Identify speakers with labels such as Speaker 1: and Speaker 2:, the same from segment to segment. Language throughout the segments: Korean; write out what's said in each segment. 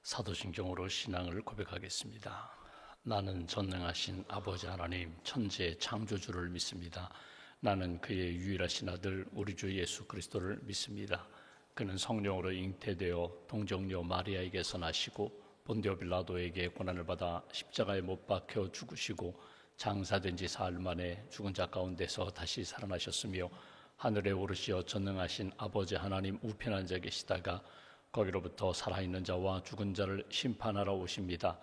Speaker 1: 사도신경으로 신앙을 고백하겠습니다. 나는 전능하신 아버지 하나님 천지의 창조주를 믿습니다. 나는 그의 유일하신 아들 우리 주 예수 그리스도를 믿습니다. 그는 성령으로 잉태되어 동정녀 마리아에게서 나시고 본디오 빌라도에게 고난을 받아 십자가에 못 박혀 죽으시고 장사된 지 사흘 만에 죽은 자 가운데서 다시 살아나셨으며 하늘에 오르시어 전능하신 아버지 하나님 우편에 앉아 계시다가 거기로부터 살아있는 자와 죽은 자를 심판하러 오십니다.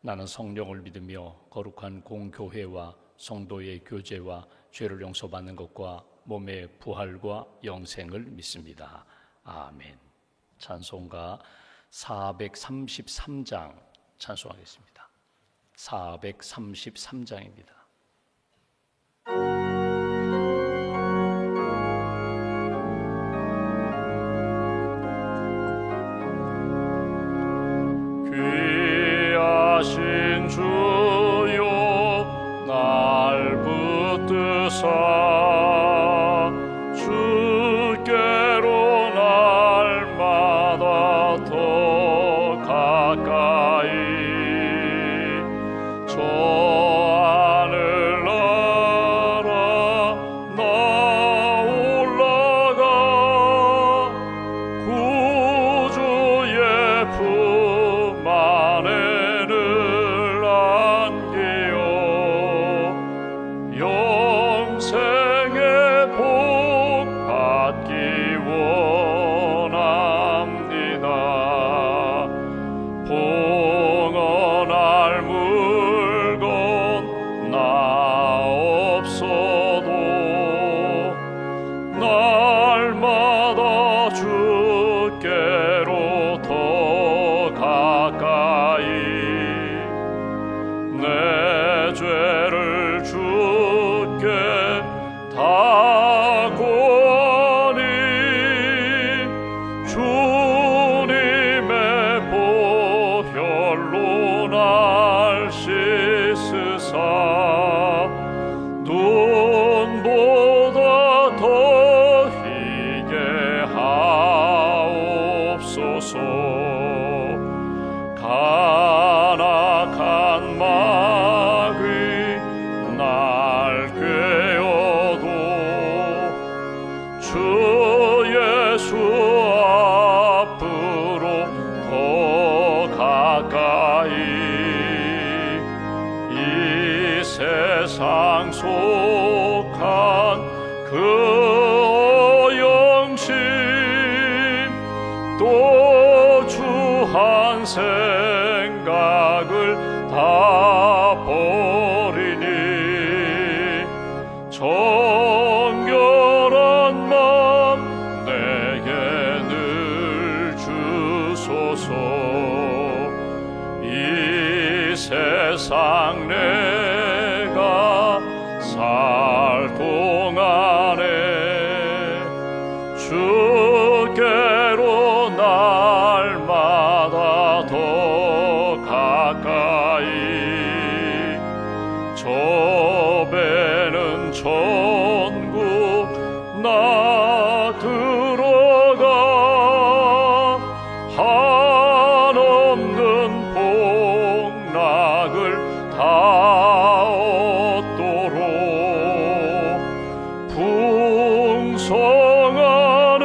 Speaker 1: 나는 성령을 믿으며 거룩한 공교회와 성도의 교제와 죄를 용서받는 것과 몸의 부활과 영생을 믿습니다. 아멘. 찬송가 433장 찬송하겠습니다. 433장입니다.
Speaker 2: 귀하신 주여 날 붙드사 주께로 날마다 더 가까이 저 하늘 나라 나 올라가 구주의 품 안에 영생의 복 받기 원합니다. 봉헌할 물건 나 없어도 날마다 주께로 더 가까이 내 죄를 주께 다 구하니 주님의 보혈로 날 씻으사 눈보다 더 희게 하옵소서. 간악한 마귀 날 꾀어도 주 예수 앞으로 더 가까이 이 세상 속한 그 어영심 또 주 한 생각을 다 버리니 정결한 마음 내게 늘 주소서. 이 세상 내가 살 동안에 주께로 날마다 더 가까이 저 배는 천국 나 들어가 한없는 복락을 다 얻도록 풍성한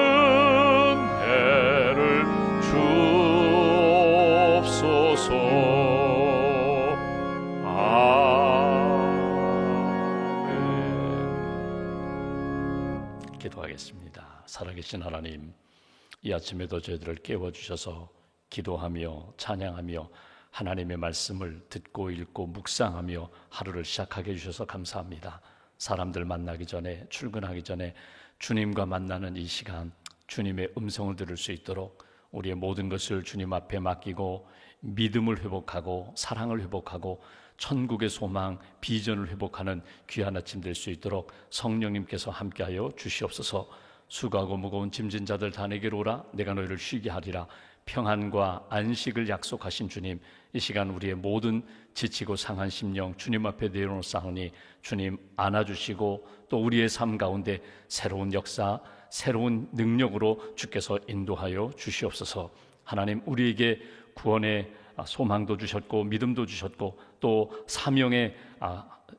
Speaker 2: 은혜를 주옵소서.
Speaker 1: 기도하겠습니다. 살아계신 하나님, 이 아침에도 저희들을 깨워주셔서 기도하며 찬양하며 하나님의 말씀을 듣고 읽고 묵상하며 하루를 시작하게 해주셔서 감사합니다. 사람들 만나기 전에, 출근하기 전에 주님과 만나는 이 시간, 주님의 음성을 들을 수 있도록 우리의 모든 것을 주님 앞에 맡기고 믿음을 회복하고 사랑을 회복하고 천국의 소망, 비전을 회복하는 귀한 아침 될 수 있도록 성령님께서 함께하여 주시옵소서. 수고하고 무거운 짐진 자들 다 내게로 오라. 내가 너희를 쉬게 하리라. 평안과 안식을 약속하신 주님, 이 시간 우리의 모든 지치고 상한 심령 주님 앞에 내려놓사오니 주님 안아주시고 또 우리의 삶 가운데 새로운 역사, 새로운 능력으로 주께서 인도하여 주시옵소서. 하나님, 우리에게 구원의 소망도 주셨고 믿음도 주셨고 또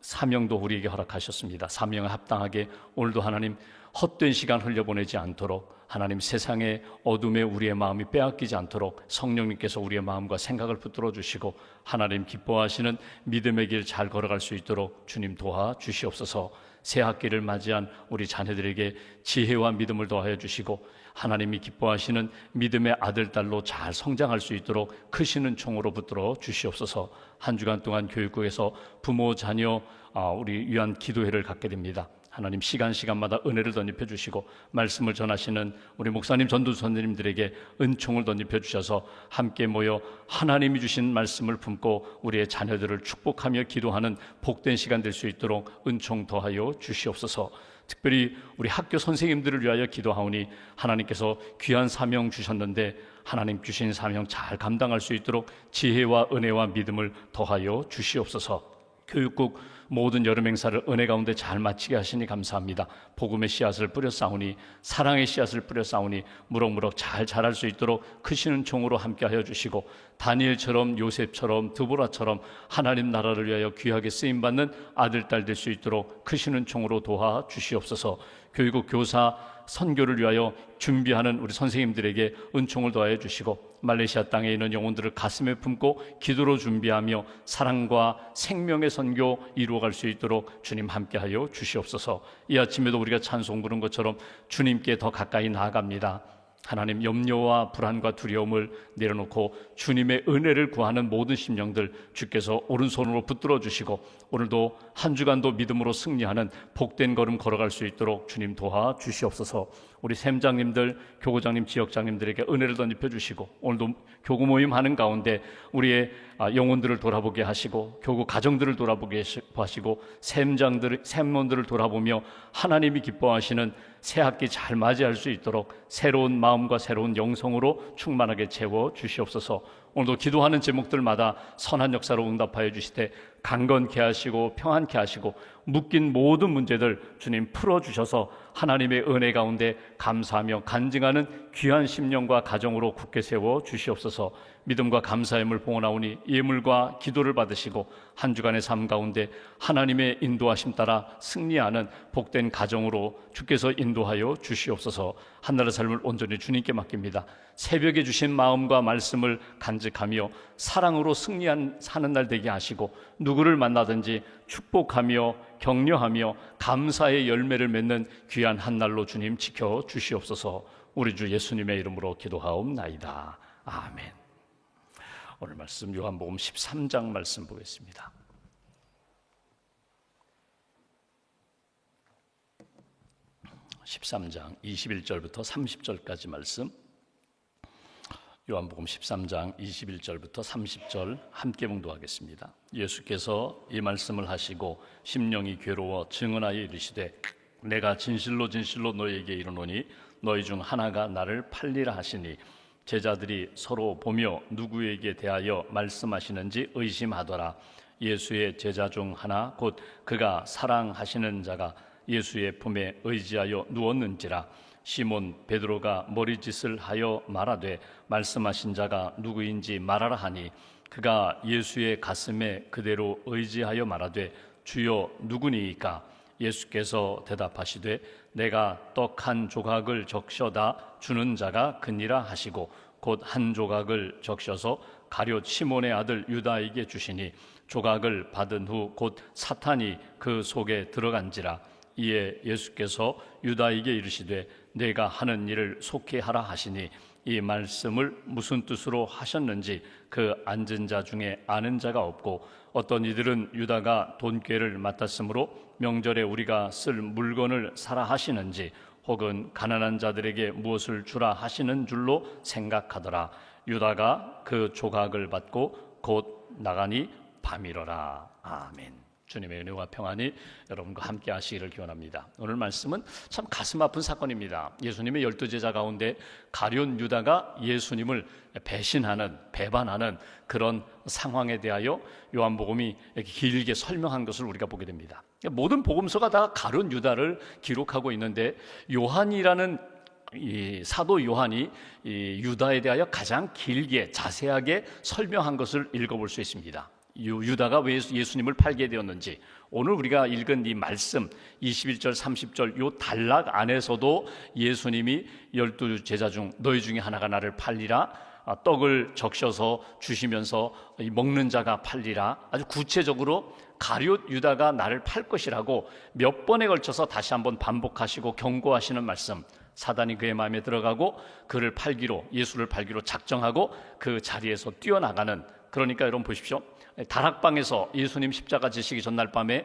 Speaker 1: 사명도 우리에게 허락하셨습니다. 사명에 합당하게 오늘도 하나님 헛된 시간 흘려보내지 않도록, 하나님 세상의 어둠에 우리의 마음이 빼앗기지 않도록 성령님께서 우리의 마음과 생각을 붙들어 주시고 하나님 기뻐하시는 믿음의 길 잘 걸어갈 수 있도록 주님 도와주시옵소서. 새 학기를 맞이한 우리 자녀들에게 지혜와 믿음을 더하여 주시고 하나님이 기뻐하시는 믿음의 아들, 딸로 잘 성장할 수 있도록 크시는 총으로 붙들어 주시옵소서. 한 주간 동안 교육국에서 부모, 자녀 우리 위한 기도회를 갖게 됩니다. 하나님 시간마다 은혜를 덧입혀 주시고 말씀을 전하시는 우리 목사님, 전도 선생님들에게 은총을 덧입혀 주셔서 함께 모여 하나님이 주신 말씀을 품고 우리의 자녀들을 축복하며 기도하는 복된 시간 될 수 있도록 은총 더하여 주시옵소서. 특별히 우리 학교 선생님들을 위하여 기도하오니 하나님께서 귀한 사명 주셨는데 하나님 주신 사명 잘 감당할 수 있도록 지혜와 은혜와 믿음을 더하여 주시옵소서. 교육국 모든 여름 행사를 은혜 가운데 잘 마치게 하시니 감사합니다. 복음의 씨앗을 뿌려 쌓으니, 사랑의 씨앗을 뿌려 쌓으니 무럭무럭 잘 자랄 수 있도록 크시는 종으로 함께하여 주시고 다니엘처럼, 요셉처럼, 드보라처럼 하나님 나라를 위하여 귀하게 쓰임받는 아들, 딸 될 수 있도록 크시는 종으로 도와 주시옵소서. 교육국 교사 선교를 위하여 준비하는 우리 선생님들에게 은총을 더하여 주시고 말레이시아 땅에 있는 영혼들을 가슴에 품고 기도로 준비하며 사랑과 생명의 선교 이루어갈 수 있도록 주님 함께하여 주시옵소서. 이 아침에도 우리가 찬송 부른 것처럼 주님께 더 가까이 나아갑니다. 하나님 염려와 불안과 두려움을 내려놓고 주님의 은혜를 구하는 모든 심령들 주께서 오른손으로 붙들어 주시고 오늘도 한 주간도 믿음으로 승리하는 복된 걸음 걸어갈 수 있도록 주님 도와 주시옵소서. 우리 셈장님들, 교구장님, 지역장님들에게 은혜를 덧입혀 주시고 오늘도 교구 모임 하는 가운데 우리의 영혼들을 돌아보게 하시고 교구 가정들을 돌아보게 하시고 셈원들을 돌아보며 하나님이 기뻐하시는 새 학기 잘 맞이할 수 있도록 새로운 마음과 새로운 영성으로 충만하게 채워 주시옵소서. 오늘도 기도하는 제목들마다 선한 역사로 응답하여 주시되 강건케 하시고 평안케 하시고 묶인 모든 문제들 주님 풀어주셔서 하나님의 은혜 가운데 감사하며 간증하는 귀한 심령과 가정으로 굳게 세워 주시옵소서. 믿음과 감사함을 봉헌하오니 예물과 기도를 받으시고 한 주간의 삶 가운데 하나님의 인도하심 따라 승리하는 복된 가정으로 주께서 인도하여 주시옵소서. 한나라의 삶을 온전히 주님께 맡깁니다. 새벽에 주신 마음과 말씀을 간직하며 사랑으로 사는 날 되게 하시고 누구를 만나든지 축복하며 격려하며 감사의 열매를 맺는 귀한 한 날로 주님 지켜 주시옵소서. 우리 주 예수님의 이름으로 기도하옵나이다. 아멘. 오늘 말씀 요한복음 13장 말씀 보겠습니다. (13장) 21절부터 30절까지 말씀, 요한복음 13장 21절부터 30절 함께 봉독하겠습니다. 예수께서 이 말씀을 하시고 심령이 괴로워 증언하여 이르시되 내가 진실로 진실로 너희에게 이르노니 너희 중 하나가 나를 팔리라 하시니 제자들이 서로 보며 누구에게 대하여 말씀하시는지 의심하더라. 예수의 제자 중 하나 곧 그가 사랑하시는 자가 예수의 품에 의지하여 누웠는지라. 시몬 베드로가 머리짓을 하여 말하되 말씀하신 자가 누구인지 말하라 하니 그가 예수의 가슴에 그대로 의지하여 말하되 주여 누구니이까? 예수께서 대답하시되 내가 떡 한 조각을 적셔다 주는 자가 그니라 하시고 곧 한 조각을 적셔서 가룟 시몬의 아들 유다에게 주시니 조각을 받은 후 곧 사탄이 그 속에 들어간지라. 이에 예수께서 유다에게 이르시되 내가 하는 일을 속히 하라 하시니 이 말씀을 무슨 뜻으로 하셨는지 그 앉은 자 중에 아는 자가 없고 어떤 이들은 유다가 돈꾀를 맡았으므로 명절에 우리가 쓸 물건을 사라 하시는지 혹은 가난한 자들에게 무엇을 주라 하시는 줄로 생각하더라. 유다가 그 조각을 받고 곧 나가니 밤이러라. 아멘. 주님의 은혜와 평안이 여러분과 함께 하시기를 기원합니다. 오늘 말씀은 참 가슴 아픈 사건입니다. 예수님의 12제자 가운데 가룟 유다가 예수님을 배반하는 그런 상황에 대하여 요한복음이 이렇게 길게 설명한 것을 우리가 보게 됩니다. 모든 복음서가 다 가룟 유다를 기록하고 있는데 요한이라는 이 사도 요한이 이 유다에 대하여 가장 길게 자세하게 설명한 것을 읽어볼 수 있습니다. 유다가 왜 예수님을 팔게 되었는지, 오늘 우리가 읽은 이 말씀 21절 30절 요 단락 안에서도 예수님이 12 제자 중 너희 중에 하나가 나를 팔리라, 떡을 적셔서 주시면서 먹는 자가 팔리라, 아주 구체적으로 가룟 유다가 나를 팔 것이라고 몇 번에 걸쳐서 다시 한번 반복하시고 경고하시는 말씀, 사단이 그의 마음에 들어가고 그를 팔기로, 예수를 팔기로 작정하고 그 자리에서 뛰어나가는, 그러니까 여러분 보십시오. 다락방에서 예수님 십자가 지시기 전날 밤에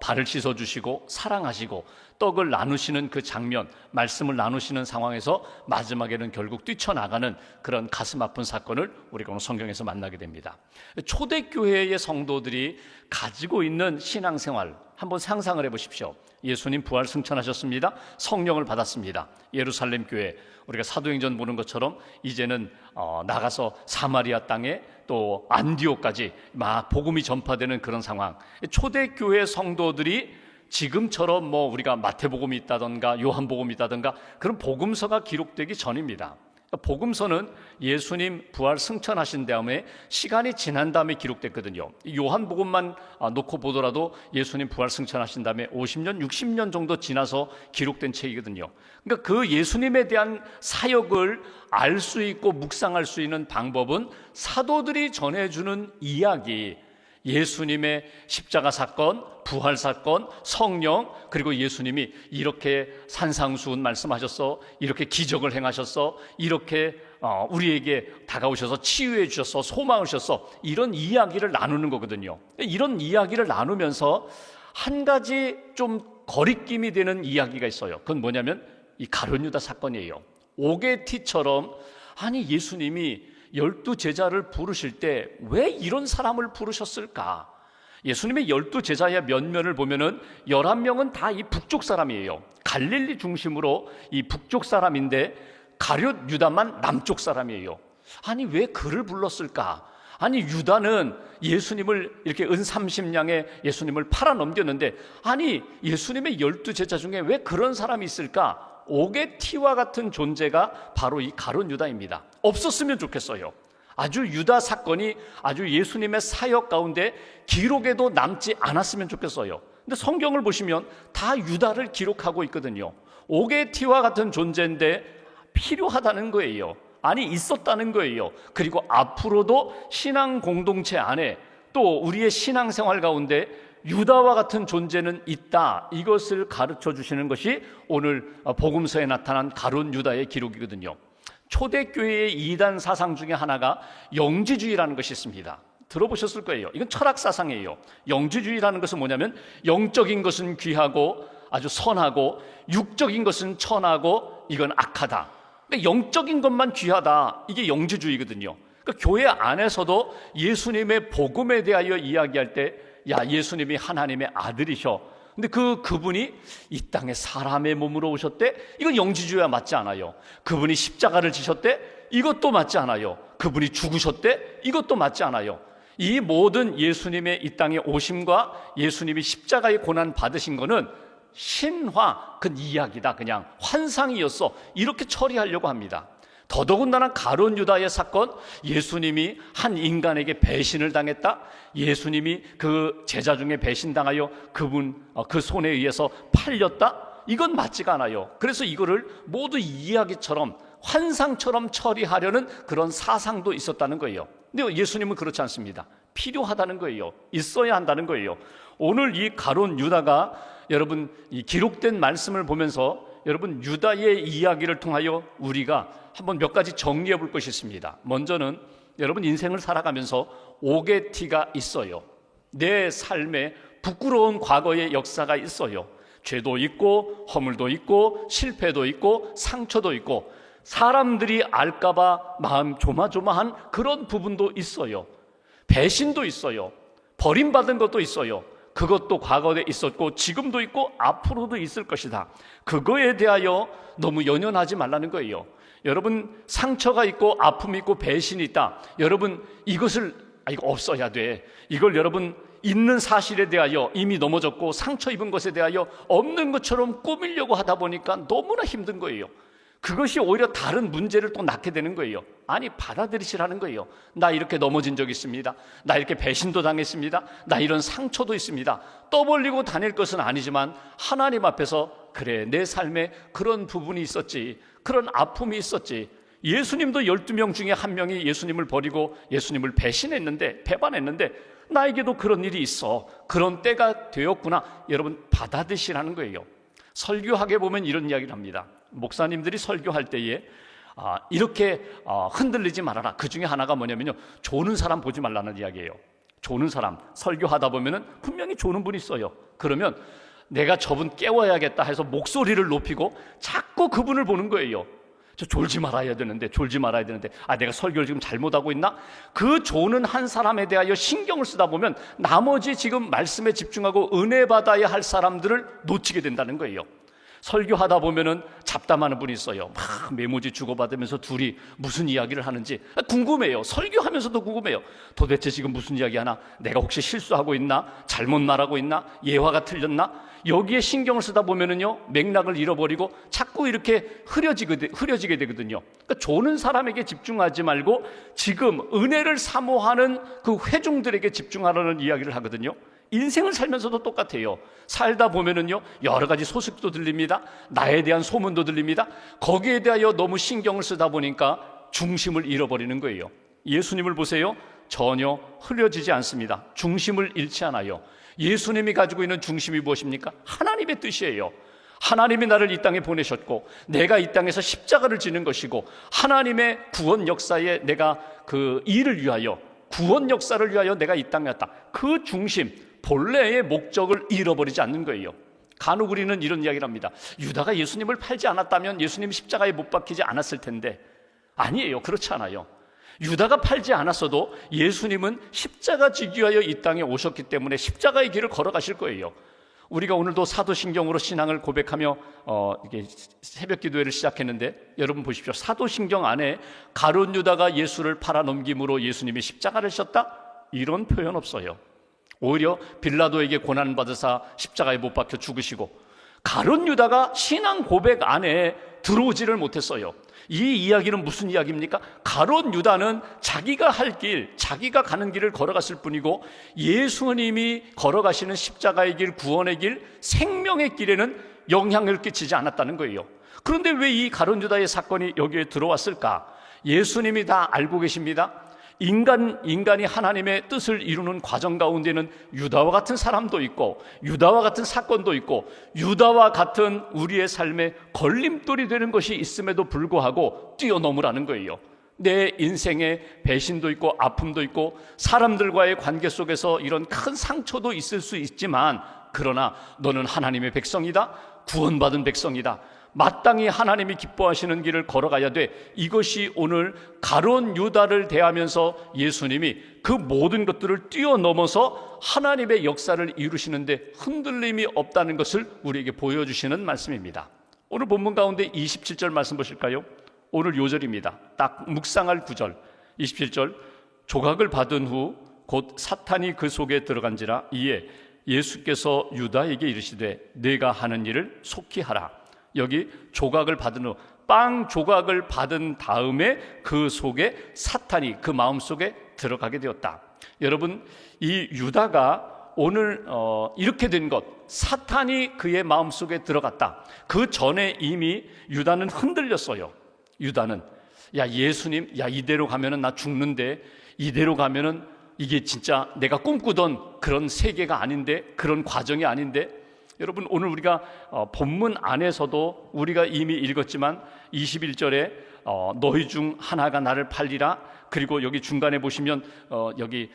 Speaker 1: 발을 씻어주시고 사랑하시고 떡을 나누시는 그 장면, 말씀을 나누시는 상황에서 마지막에는 결국 뛰쳐나가는 그런 가슴 아픈 사건을 우리가 오늘 성경에서 만나게 됩니다. 초대교회의 성도들이 가지고 있는 신앙생활 한번 상상을 해보십시오. 예수님 부활 승천하셨습니다. 성령을 받았습니다. 예루살렘 교회, 우리가 사도행전 보는 것처럼 이제는 나가서 사마리아 땅에 또 안디옥까지 막 복음이 전파되는 그런 상황. 초대교회 성도들이 지금처럼 뭐 우리가 마태복음이 있다던가 요한복음이 있다던가 그런 복음서가 기록되기 전입니다. 복음서는 예수님 부활 승천하신 다음에 시간이 지난 다음에 기록됐거든요. 요한복음만 놓고 보더라도 예수님 부활 승천하신 다음에 50년, 60년 정도 지나서 기록된 책이거든요. 그러니까 그 예수님에 대한 사역을 알 수 있고 묵상할 수 있는 방법은 사도들이 전해주는 이야기, 예수님의 십자가 사건, 부활 사건, 성령, 그리고 예수님이 이렇게 산상수훈 말씀하셨어, 이렇게 기적을 행하셨어, 이렇게 우리에게 다가오셔서 치유해 주셨어, 소망을 주셨어, 이런 이야기를 나누는 거거든요. 이런 이야기를 나누면서 한 가지 좀 거리낌이 되는 이야기가 있어요. 그건 뭐냐면 이 가룟 유다 사건이에요. 오게티처럼, 아니 예수님이 12 제자를 부르실 때 왜 이런 사람을 부르셨을까? 예수님의 12 제자의 면면을 보면은 11명은 다 이 북쪽 사람이에요. 갈릴리 중심으로 이 북쪽 사람인데 가룟 유다만 남쪽 사람이에요. 아니 왜 그를 불렀을까? 아니 유다는 예수님을 이렇게 은 30냥에 예수님을 팔아 넘겼는데, 아니 예수님의 12 제자 중에 왜 그런 사람이 있을까? 오게티와 같은 존재가 바로 이 가룟 유다입니다. 없었으면 좋겠어요. 아주 유다 사건이 아주 예수님의 사역 가운데 기록에도 남지 않았으면 좋겠어요. 근데 성경을 보시면 다 유다를 기록하고 있거든요. 오게티와 같은 존재인데 필요하다는 거예요. 아니 있었다는 거예요. 그리고 앞으로도 신앙 공동체 안에 또 우리의 신앙생활 가운데 유다와 같은 존재는 있다, 이것을 가르쳐 주시는 것이 오늘 복음서에 나타난 가룟 유다의 기록이거든요. 초대교회의 이단 사상 중에 하나가 영지주의라는 것이 있습니다. 들어보셨을 거예요. 이건 철학 사상이에요. 영지주의라는 것은 뭐냐면 영적인 것은 귀하고 아주 선하고 육적인 것은 천하고 이건 악하다. 그러니까 영적인 것만 귀하다, 이게 영지주의거든요. 그러니까 교회 안에서도 예수님의 복음에 대하여 이야기할 때, 야 예수님이 하나님의 아들이셔, 근데 그분이 이 땅에 사람의 몸으로 오셨대, 이건 영지주의와 맞지 않아요. 그분이 십자가를 지셨대, 이것도 맞지 않아요. 그분이 죽으셨대, 이것도 맞지 않아요. 이 모든 예수님의 이 땅에 오심과 예수님이 십자가의 고난 받으신 거는 신화, 그 이야기다, 그냥 환상이었어, 이렇게 처리하려고 합니다. 더더군다나 가룟 유다의 사건, 예수님이 한 인간에게 배신을 당했다, 예수님이 그 제자 중에 배신당하여 그 손에 의해서 팔렸다, 이건 맞지가 않아요. 그래서 이거를 모두 이야기처럼 환상처럼 처리하려는 그런 사상도 있었다는 거예요. 근데 예수님은 그렇지 않습니다. 필요하다는 거예요. 있어야 한다는 거예요. 오늘 이 가룟 유다가, 여러분 이 기록된 말씀을 보면서 여러분 유다의 이야기를 통하여 우리가 한번 몇 가지 정리해 볼 것이 있습니다. 먼저는 여러분 인생을 살아가면서 오게티가 있어요. 내 삶에 부끄러운 과거의 역사가 있어요. 죄도 있고 허물도 있고 실패도 있고 상처도 있고 사람들이 알까봐 마음 조마조마한 그런 부분도 있어요. 배신도 있어요. 버림받은 것도 있어요. 그것도 과거에 있었고 지금도 있고 앞으로도 있을 것이다. 그거에 대하여 너무 연연하지 말라는 거예요. 여러분 상처가 있고 아픔이 있고 배신이 있다. 여러분 이거 없어야 돼. 이걸 여러분 있는 사실에 대하여 이미 넘어졌고 상처 입은 것에 대하여 없는 것처럼 꾸미려고 하다 보니까 너무나 힘든 거예요. 그것이 오히려 다른 문제를 또 낳게 되는 거예요. 아니, 받아들이시라는 거예요. 나 이렇게 넘어진 적 있습니다. 나 이렇게 배신도 당했습니다. 나 이런 상처도 있습니다. 떠벌리고 다닐 것은 아니지만 하나님 앞에서 그래, 내 삶에 그런 부분이 있었지, 그런 아픔이 있었지. 예수님도 12명 중에 한 명이 예수님을 버리고 예수님을 배신했는데, 배반했는데 나에게도 그런 일이 있어. 그런 때가 되었구나. 여러분, 받아들이시라는 거예요. 설교하게 보면 이런 이야기를 합니다. 목사님들이 설교할 때에 이렇게 흔들리지 말아라. 그 중에 하나가 뭐냐면요, 조는 사람 보지 말라는 이야기예요. 조는 사람, 설교하다 보면은 분명히 조는 분이 있어요. 그러면 내가 저분 깨워야겠다 해서 목소리를 높이고 자꾸 그분을 보는 거예요. 저 졸지 말아야 되는데, 내가 설교를 지금 잘못하고 있나? 그 조는 한 사람에 대하여 신경을 쓰다 보면 나머지 지금 말씀에 집중하고 은혜 받아야 할 사람들을 놓치게 된다는 거예요. 설교하다 보면은 잡담하는 분이 있어요. 막 메모지 주고받으면서 둘이 무슨 이야기를 하는지 궁금해요. 설교하면서도 궁금해요. 도대체 지금 무슨 이야기 하나? 내가 혹시 실수하고 있나? 잘못 말하고 있나? 예화가 틀렸나? 여기에 신경을 쓰다 보면은요, 맥락을 잃어버리고 자꾸 이렇게 흐려지게 되거든요. 그러니까 조는 사람에게 집중하지 말고 지금 은혜를 사모하는 그 회중들에게 집중하라는 이야기를 하거든요. 인생을 살면서도 똑같아요. 살다 보면은요, 여러 가지 소식도 들립니다. 나에 대한 소문도 들립니다. 거기에 대하여 너무 신경을 쓰다 보니까 중심을 잃어버리는 거예요. 예수님을 보세요. 전혀 흐려지지 않습니다. 중심을 잃지 않아요. 예수님이 가지고 있는 중심이 무엇입니까? 하나님의 뜻이에요. 하나님이 나를 이 땅에 보내셨고 내가 이 땅에서 십자가를 지는 것이고 하나님의 구원 역사에 내가 그 일을 위하여, 구원 역사를 위하여 내가 이 땅에 왔다. 그 중심, 본래의 목적을 잃어버리지 않는 거예요. 간혹 우리는 이런 이야기를 합니다. 유다가 예수님을 팔지 않았다면 예수님이 십자가에 못 박히지 않았을 텐데. 아니에요. 그렇지 않아요. 유다가 팔지 않았어도 예수님은 십자가 지기 위하여 이 땅에 오셨기 때문에 십자가의 길을 걸어가실 거예요. 우리가 오늘도 사도신경으로 신앙을 고백하며 이게 새벽 기도회를 시작했는데, 여러분 보십시오. 사도신경 안에 가룟 유다가 예수를 팔아넘김으로 예수님이 십자가를 졌다? 이런 표현 없어요. 오히려 빌라도에게 고난받으사 십자가에 못 박혀 죽으시고, 가룟 유다가 신앙 고백 안에 들어오지를 못했어요. 이 이야기는 무슨 이야기입니까? 가룟 유다는 자기가 할 길, 자기가 가는 길을 걸어갔을 뿐이고 예수님이 걸어가시는 십자가의 길, 구원의 길, 생명의 길에는 영향을 끼치지 않았다는 거예요. 그런데 왜 이 가룟 유다의 사건이 여기에 들어왔을까? 예수님이 다 알고 계십니다. 인간이 하나님의 뜻을 이루는 과정 가운데는 유다와 같은 사람도 있고 유다와 같은 사건도 있고 유다와 같은 우리의 삶에 걸림돌이 되는 것이 있음에도 불구하고 뛰어넘으라는 거예요. 내 인생에 배신도 있고 아픔도 있고 사람들과의 관계 속에서 이런 큰 상처도 있을 수 있지만, 그러나 너는 하나님의 백성이다, 구원받은 백성이다, 마땅히 하나님이 기뻐하시는 길을 걸어가야 돼. 이것이 오늘 가룟 유다를 대하면서 예수님이 그 모든 것들을 뛰어넘어서 하나님의 역사를 이루시는데 흔들림이 없다는 것을 우리에게 보여주시는 말씀입니다. 오늘 본문 가운데 27절 말씀 보실까요? 오늘 요절입니다. 딱 묵상할 구절 27절. 조각을 받은 후 곧 사탄이 그 속에 들어간지라 이에 예수께서 유다에게 이르시되 네가 하는 일을 속히 하라. 여기 조각을 받은 후, 빵 조각을 받은 다음에 그 속에 사탄이 그 마음속에 들어가게 되었다. 여러분, 이 유다가 오늘 이렇게 된 것, 사탄이 그의 마음속에 들어갔다. 그 전에 이미 유다는 흔들렸어요. 유다는 야, 예수님, 야, 이대로 가면은 나 죽는데, 이대로 가면은 이게 진짜 내가 꿈꾸던 그런 세계가 아닌데, 그런 과정이 아닌데. 여러분, 오늘 우리가 본문 안에서도 우리가 이미 읽었지만 21절에 너희 중 하나가 나를 팔리라. 그리고 여기 중간에 보시면 여기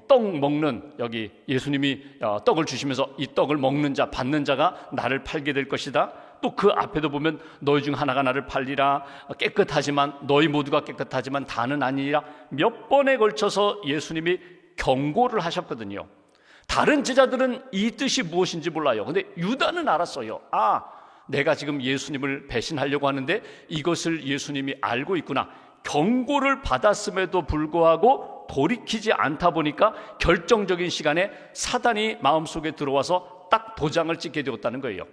Speaker 1: 떡 먹는, 여기 예수님이 떡을 주시면서 이 떡을 먹는 자, 받는 자가 나를 팔게 될 것이다. 또 그 앞에도 보면 너희 중 하나가 나를 팔리라. 깨끗하지만 너희 모두가 깨끗하지만 다는 아니라 몇 번에 걸쳐서 예수님이 경고를 하셨거든요. 다른 제자들은 이 뜻이 무엇인지 몰라요. 근데 유다는 알았어요. 아, 내가 지금 예수님을 배신하려고 하는데 이것을 예수님이 알고 있구나. 경고를 받았음에도 불구하고 돌이키지 않다 보니까 결정적인 시간에 사단이 마음속에 들어와서 딱 도장을 찍게 되었다는 거예요.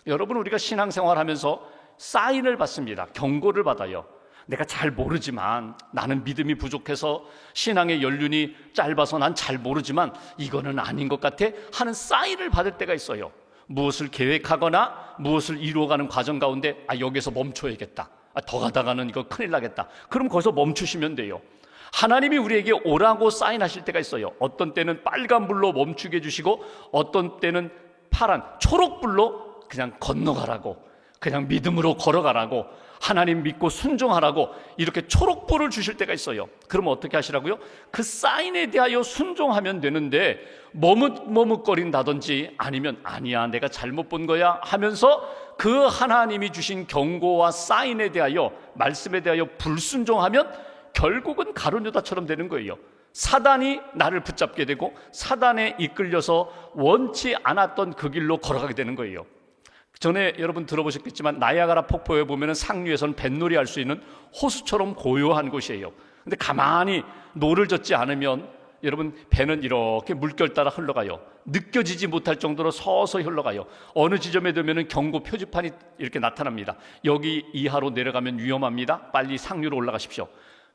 Speaker 1: 여러분, 우리가 신앙생활하면서 사인을 받습니다. 경고를 받아요. 내가 잘 모르지만, 나는 믿음이 부족해서 신앙의 연륜이 짧아서 난 잘 모르지만 이거는 아닌 것 같아 하는 사인을 받을 때가 있어요. 무엇을 계획하거나 무엇을 이루어가는 과정 가운데 여기서 멈춰야겠다, 더 가다가는 이거 큰일 나겠다, 그럼 거기서 멈추시면 돼요. 하나님이 우리에게 오라고 사인하실 때가 있어요. 어떤 때는 빨간불로 멈추게 해주시고, 어떤 때는 파란 초록불로 그냥 건너가라고, 그냥 믿음으로 걸어가라고, 하나님 믿고 순종하라고 이렇게 초록불을 주실 때가 있어요. 그러면 어떻게 하시라고요? 그 사인에 대하여 순종하면 되는데, 머뭇머뭇거린다든지 아니면 아니야 내가 잘못 본 거야 하면서 그 하나님이 주신 경고와 사인에 대하여, 말씀에 대하여 불순종하면 결국은 가룟 유다처럼 되는 거예요. 사단이 나를 붙잡게 되고 사단에 이끌려서 원치 않았던 그 길로 걸어가게 되는 거예요. 전에 여러분 들어보셨겠지만 나이아가라 폭포에 보면 상류에서는 뱃놀이 할 수 있는 호수처럼 고요한 곳이에요. 근데 가만히 노를 젓지 않으면 여러분 배는 이렇게 물결 따라 흘러가요. 느껴지지 못할 정도로 서서히 흘러가요. 어느 지점에 되면 경고 표지판이 이렇게 나타납니다. 여기 이하로 내려가면 위험합니다. 빨리 상류로 올라가십시오.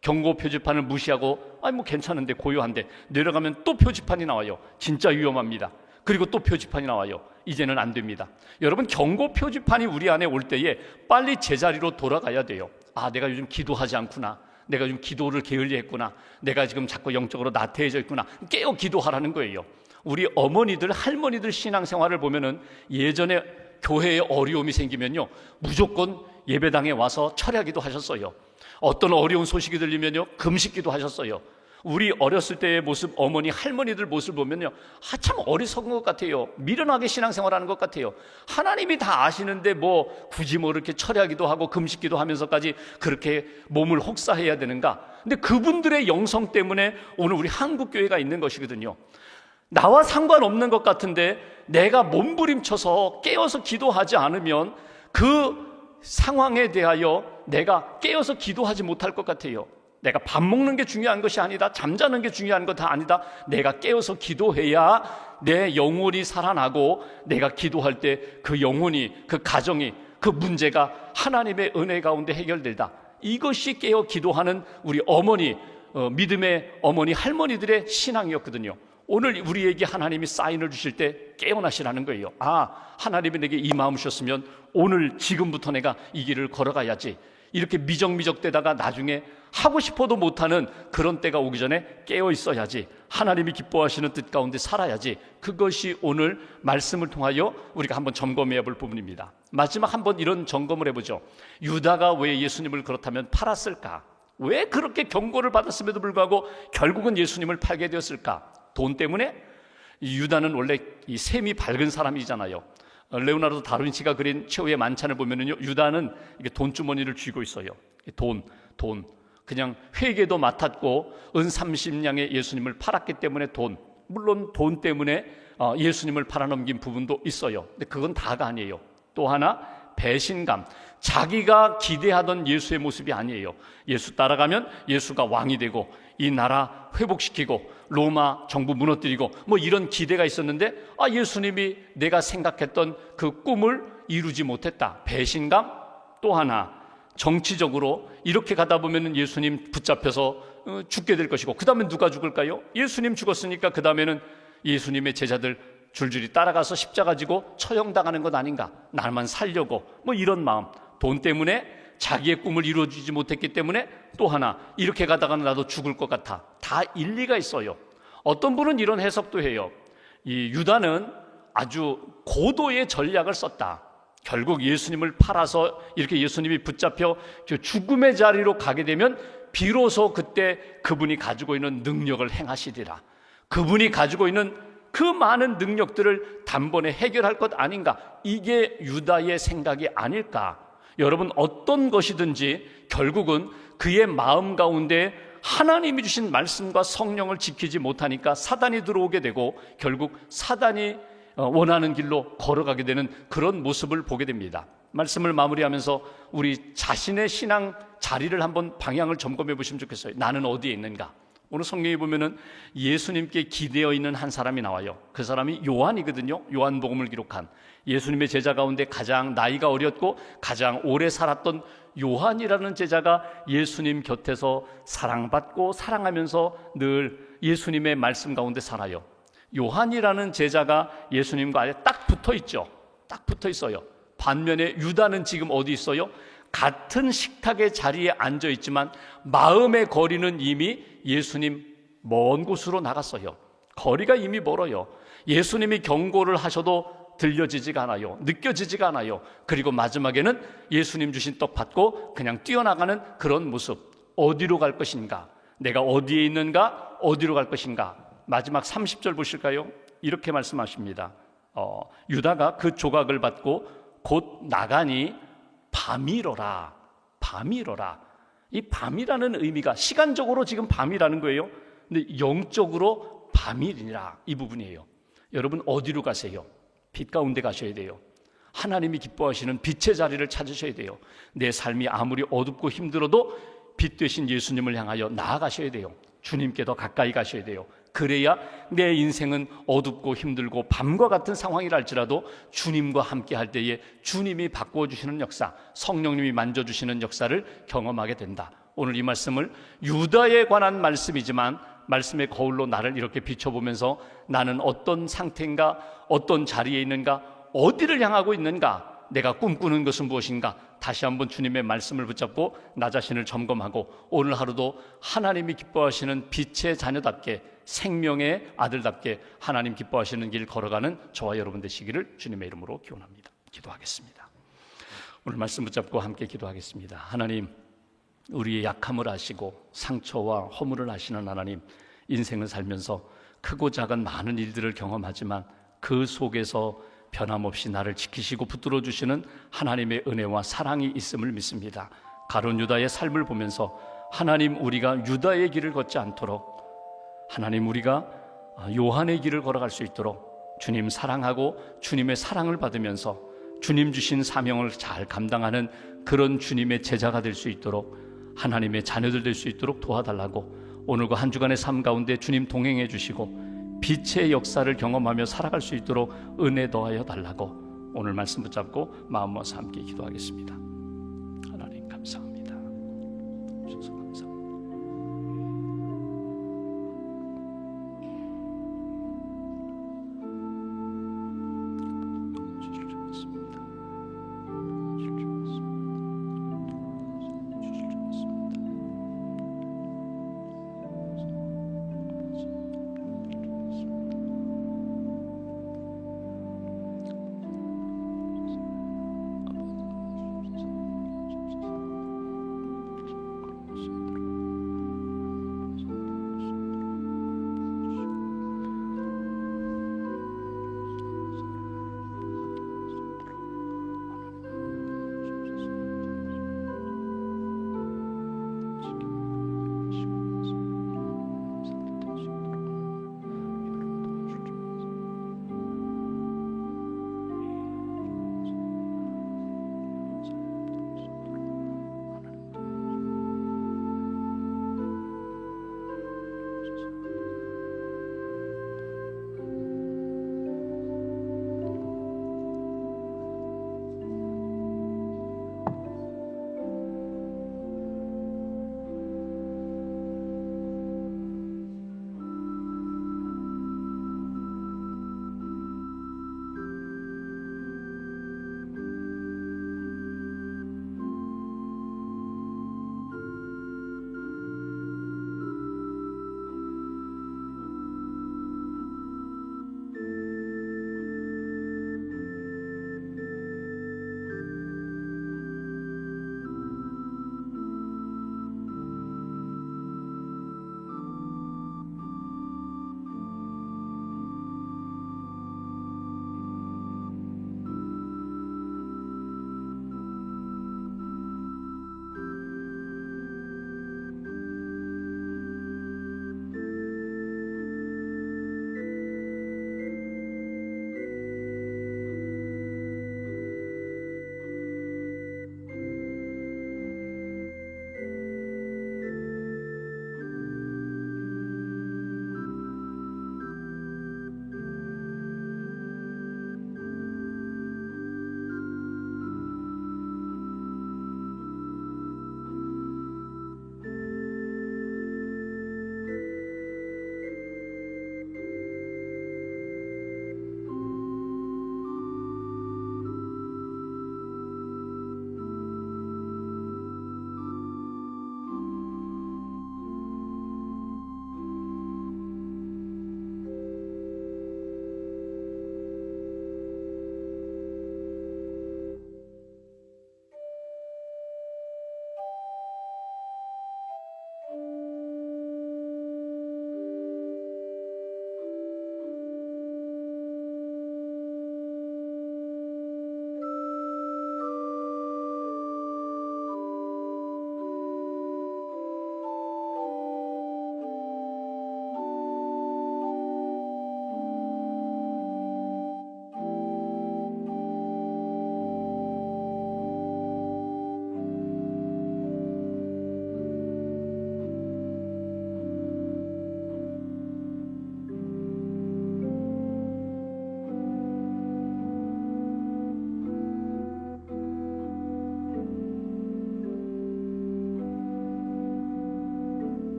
Speaker 1: 경고 표지판을 무시하고 뭐 괜찮은데, 고요한데 내려가면 또 표지판이 나와요. 진짜 위험합니다. 그리고 또 표지판이 나와요. 이제는 안 됩니다. 여러분, 경고 표지판이 우리 안에 올 때에 빨리 제자리로 돌아가야 돼요. 내가 요즘 기도하지 않구나, 내가 요즘 기도를 게을리했구나, 내가 지금 자꾸 영적으로 나태해져 있구나, 깨어 기도하라는 거예요. 우리 어머니들, 할머니들 신앙생활을 보면은 예전에 교회에 어려움이 생기면요 무조건 예배당에 와서 철야기도 하셨어요. 어떤 어려운 소식이 들리면요 금식기도 하셨어요. 우리 어렸을 때의 모습, 어머니, 할머니들 모습을 보면요 참 어리석은 것 같아요. 미련하게 신앙생활하는 것 같아요. 하나님이 다 아시는데 굳이 이렇게 철야기도 하고 금식기도 하면서까지 그렇게 몸을 혹사해야 되는가? 근데 그분들의 영성 때문에 오늘 우리 한국교회가 있는 것이거든요. 나와 상관없는 것 같은데 내가 몸부림쳐서 깨어서 기도하지 않으면 그 상황에 대하여 내가 깨어서 기도하지 못할 것 같아요. 내가 밥 먹는 게 중요한 것이 아니다, 잠자는 게 중요한 것 다 아니다. 내가 깨어서 기도해야 내 영혼이 살아나고, 내가 기도할 때 그 영혼이, 그 가정이, 그 문제가 하나님의 은혜 가운데 해결되다. 이것이 깨어 기도하는 우리 어머니, 믿음의 어머니, 할머니들의 신앙이었거든요. 오늘 우리에게 하나님이 사인을 주실 때 깨어나시라는 거예요. 하나님이 내게 이 마음 주셨으면 오늘 지금부터 내가 이 길을 걸어가야지. 이렇게 미적미적대다가 나중에 하고 싶어도 못하는 그런 때가 오기 전에 깨어 있어야지. 하나님이 기뻐하시는 뜻 가운데 살아야지. 그것이 오늘 말씀을 통하여 우리가 한번 점검해야 볼 부분입니다. 마지막 한번 이런 점검을 해보죠. 유다가 왜 예수님을 그렇다면 팔았을까? 왜 그렇게 경고를 받았음에도 불구하고 결국은 예수님을 팔게 되었을까? 돈 때문에? 유다는 원래 이 셈이 밝은 사람이잖아요. 레오나르도 다빈치가 그린 최후의 만찬을 보면은요, 유다는 이게 돈주머니를 쥐고 있어요. 돈. 그냥 회계도 맡았고 은 30냥에 예수님을 팔았기 때문에 돈. 물론 돈 때문에 예수님을 팔아넘긴 부분도 있어요. 근데 그건 다가 아니에요. 또 하나, 배신감. 자기가 기대하던 예수의 모습이 아니에요. 예수 따라가면 예수가 왕이 되고 이 나라 회복시키고 로마 정부 무너뜨리고 이런 기대가 있었는데 예수님이 내가 생각했던 그 꿈을 이루지 못했다. 배신감. 또 하나, 정치적으로 이렇게 가다 보면 예수님 붙잡혀서 죽게 될 것이고, 그 다음에 누가 죽을까요? 예수님 죽었으니까 그 다음에는 예수님의 제자들 줄줄이 따라가서 십자가 지고 처형당하는 것 아닌가? 나만 살려고 이런 마음. 돈 때문에 자기의 꿈을 이루어주지 못했기 때문에 또 하나, 이렇게 가다가는 나도 죽을 것 같아. 다 일리가 있어요. 어떤 분은 이런 해석도 해요. 이 유다는 아주 고도의 전략을 썼다. 결국 예수님을 팔아서 이렇게 예수님이 붙잡혀 죽음의 자리로 가게 되면 비로소 그때 그분이 가지고 있는 능력을 행하시리라. 그분이 가지고 있는 그 많은 능력들을 단번에 해결할 것 아닌가? 이게 유다의 생각이 아닐까? 여러분, 어떤 것이든지 결국은 그의 마음 가운데 하나님이 주신 말씀과 성령을 지키지 못하니까 사단이 들어오게 되고 결국 사단이 원하는 길로 걸어가게 되는 그런 모습을 보게 됩니다. 말씀을 마무리하면서 우리 자신의 신앙 자리를 한번 방향을 점검해 보시면 좋겠어요. 나는 어디에 있는가? 오늘 성경에 보면은 예수님께 기대어 있는 한 사람이 나와요. 그 사람이 요한이거든요. 요한복음을 기록한 예수님의 제자 가운데 가장 나이가 어렸고 가장 오래 살았던 요한이라는 제자가 예수님 곁에서 사랑받고 사랑하면서 늘 예수님의 말씀 가운데 살아요. 요한이라는 제자가 예수님과 아예 딱 붙어 있죠. 딱 붙어 있어요. 반면에 유다는 지금 어디 있어요? 같은 식탁의 자리에 앉아 있지만 마음의 거리는 이미 예수님 먼 곳으로 나갔어요. 거리가 이미 멀어요. 예수님이 경고를 하셔도 들려지지가 않아요. 느껴지지가 않아요. 그리고 마지막에는 예수님 주신 떡 받고 그냥 뛰어나가는 그런 모습. 어디로 갈 것인가? 내가 어디에 있는가? 어디로 갈 것인가? 마지막 30절 보실까요? 이렇게 말씀하십니다. 유다가 그 조각을 받고 곧 나가니 밤이로라. 밤이로라. 이 밤이라는 의미가 시간적으로 지금 밤이라는 거예요. 근데 영적으로 밤이니라, 이 부분이에요. 여러분 어디로 가세요? 빛 가운데 가셔야 돼요. 하나님이 기뻐하시는 빛의 자리를 찾으셔야 돼요. 내 삶이 아무리 어둡고 힘들어도 빛 되신 예수님을 향하여 나아가셔야 돼요. 주님께 더 가까이 가셔야 돼요. 그래야 내 인생은 어둡고 힘들고 밤과 같은 상황이라 할지라도 주님과 함께 할 때에 주님이 바꾸어 주시는 역사, 성령님이 만져주시는 역사를 경험하게 된다. 오늘 이 말씀을 유다에 관한 말씀이지만 말씀의 거울로 나를 이렇게 비춰보면서 나는 어떤 상태인가, 어떤 자리에 있는가, 어디를 향하고 있는가, 내가 꿈꾸는 것은 무엇인가, 다시 한번 주님의 말씀을 붙잡고 나 자신을 점검하고 오늘 하루도 하나님이 기뻐하시는 빛의 자녀답게, 생명의 아들답게 하나님 기뻐하시는 길 걸어가는 저와 여러분 되시기를 주님의 이름으로 기원합니다. 기도하겠습니다. 오늘 말씀 붙잡고 함께 기도하겠습니다. 하나님, 우리의 약함을 아시고 상처와 허물을 아시는 하나님, 인생을 살면서 크고 작은 많은 일들을 경험하지만 그 속에서 변함없이 나를 지키시고 붙들어 주시는 하나님의 은혜와 사랑이 있음을 믿습니다. 가룟 유다의 삶을 보면서 하나님, 우리가 유다의 길을 걷지 않도록, 하나님, 우리가 요한의 길을 걸어갈 수 있도록 주님 사랑하고 주님의 사랑을 받으면서 주님 주신 사명을 잘 감당하는 그런 주님의 제자가 될 수 있도록, 하나님의 자녀들 될 수 있도록 도와달라고, 오늘과 한 주간의 삶 가운데 주님 동행해 주시고 빛의 역사를 경험하며 살아갈 수 있도록 은혜 더하여 달라고 오늘 말씀 붙잡고 마음 모아서 함께 기도하겠습니다.